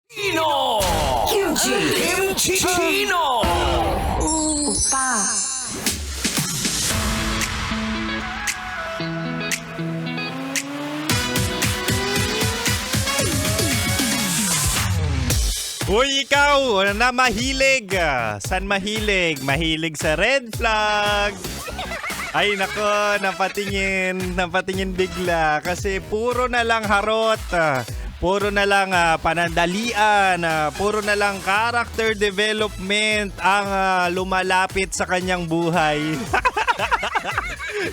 Chino! Kimchi! Chino! 오빠, Uy, ikaw na mahilig. San mahilig? Mahilig sa red flag. Ay nako, napatingin bigla kasi puro na lang harot. Puro na lang panandalian, puro na lang character development ang lumalapit sa kanyang buhay.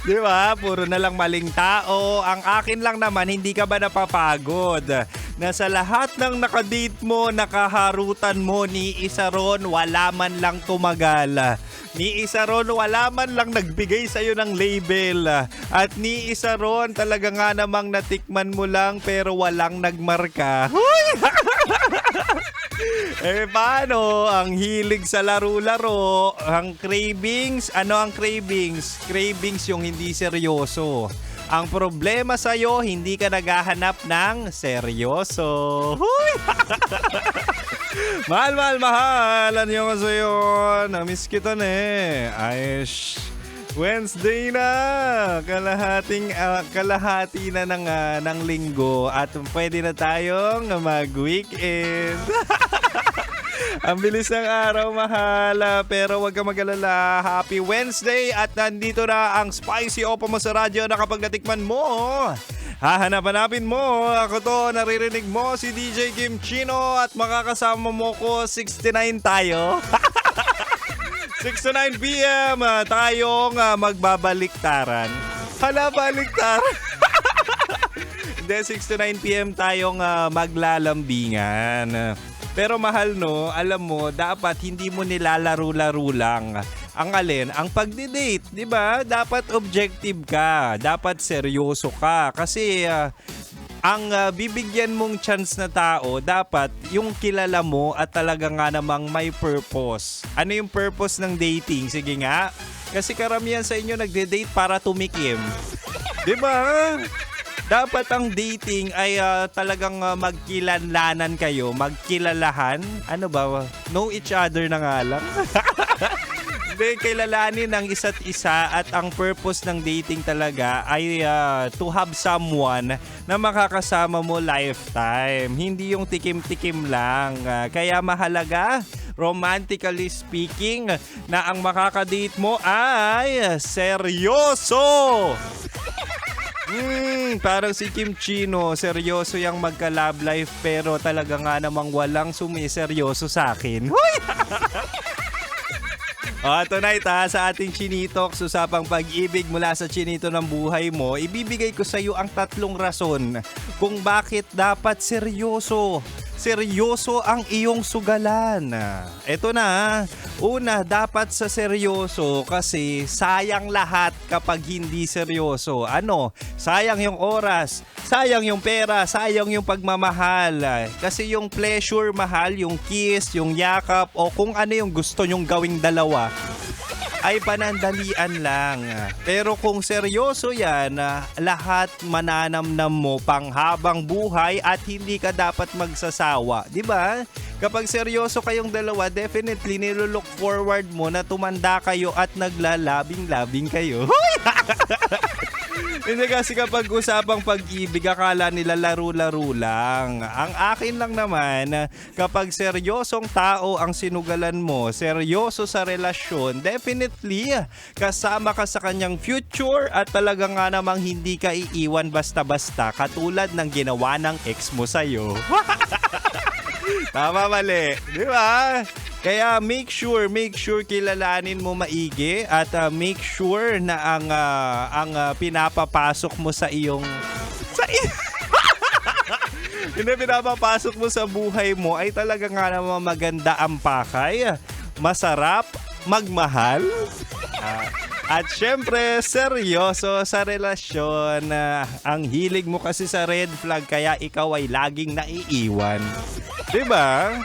Di ba? Puro na lang maling tao. Ang akin lang naman, hindi ka ba napapagod? Na sa lahat ng nakadate mo, nakaharutan mo, ni isa ron, wala man lang tumagal. Ni isa ron, wala man lang nagbigay sa'yo ng label. At ni isa ron, talaga nga namang natikman mo lang pero walang nagmarka. Huy! Eh paano? Ang hilig sa laro-laro, ang cravings, ano ang cravings? Cravings yung hindi seryoso. Ang problema sa'yo, hindi ka naghahanap ng seryoso. Huy! Mahal. Ano yung sa'yo? Namiss kita na eh. Ayos. Wednesday na. Kalahati na ng linggo. At pwede na tayong mag-weekend. Ang bilis ng araw, mahal. Pero wag ka mag-alala. Happy Wednesday at nandito na ang spicy opa mo sa radyo na kapag natikman mo, hahanap-hanapin mo. Ako to, naririnig mo si DJ Kim Chino at makakasama mo ko 69 tayo. 6 to 9 p.m. Tayong magbabaliktaran. Hala, baliktaran. Hindi, 6 to 9 p.m. tayong maglalambingan. Pero mahal no, alam mo, dapat hindi mo nilalaro-laro lang. Ang alin, ang pagdi-date, 'di ba? Dapat objective ka, dapat seryoso ka kasi ang bibigyan mong chance na tao, dapat yung kilala mo at talaga nga namang may purpose. Ano yung purpose ng dating? Sige nga. Kasi karamihan sa inyo nagde-date para tumikim. 'Di ba? Dapat ang dating ay talagang magkilanlanan kayo, magkilalahan. Ano ba? Know each other na nga lang. Hindi, kilalanin ang isa't isa at ang purpose ng dating talaga ay to have someone na makakasama mo lifetime. Hindi yung tikim-tikim lang. Kaya mahalaga, romantically speaking, na ang makakadate mo ay seryoso! Parang si Kim Chino, seryoso yung magka-love life pero talaga nga namang walang sumiseryoso sa akin. Huy! Tonight sa ating Chinitok, usapang pag-ibig mula sa chinito ng buhay mo, ibibigay ko sa iyo ang 3 rason kung bakit dapat seryoso. Seryoso ang iyong sugalan. Ito na. Una, dapat sa seryoso kasi sayang lahat kapag hindi seryoso. Ano? Sayang yung oras, sayang yung pera, sayang yung pagmamahal. Kasi yung pleasure, mahal, yung kiss, yung yakap, o kung ano yung gusto nyong gawing dalawa, ay panandalian lang. Pero kung seryoso yan, lahat mananamnam mo panghabang buhay at hindi ka dapat magsasawa. Diba? Kapag seryoso kayong dalawa, definitely nilook forward mo na tumanda kayo at naglalabing-labing kayo. Hindi kasi kapag usapang pag-ibig, akala nila laro-laro lang. Ang akin lang naman, kapag seryosong tao ang sinugalan mo, seryoso sa relasyon, definitely kasama ka sa kanyang future at talaga nga namang hindi ka iiwan basta-basta katulad ng ginawa ng ex mo sa'yo. Tama, mali. Di ba? Kaya make sure kilalanin mo maigi at make sure na ang pinapapasok mo sa iyong hindi pinapapasok mo sa buhay mo ay talaga nga naman maganda ang pakay, masarap, magmahal, at syempre seryoso sa relasyon. Ang hilig mo kasi sa red flag kaya ikaw ay laging naiiwan. Diba?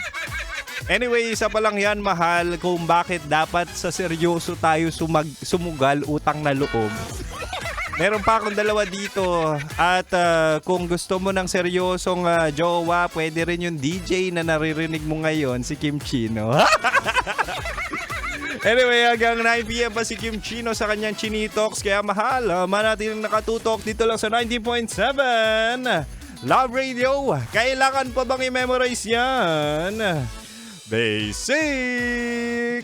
Anyway, isa pa lang yan, mahal, kung bakit dapat sa seryoso tayo sumugal utang na loob. Meron pa akong dalawa dito. At kung gusto mo ng seryosong jowa, pwede rin yung DJ na naririnig mo ngayon, si Kim Chino. Anyway, hanggang 9 p.m. pa si Kim Chino sa kanyang Chinitox. Kaya mahal, manatiling nakatutok dito lang sa 90.7 Love Radio. Kailangan pa bang i-memorize yan? Basic!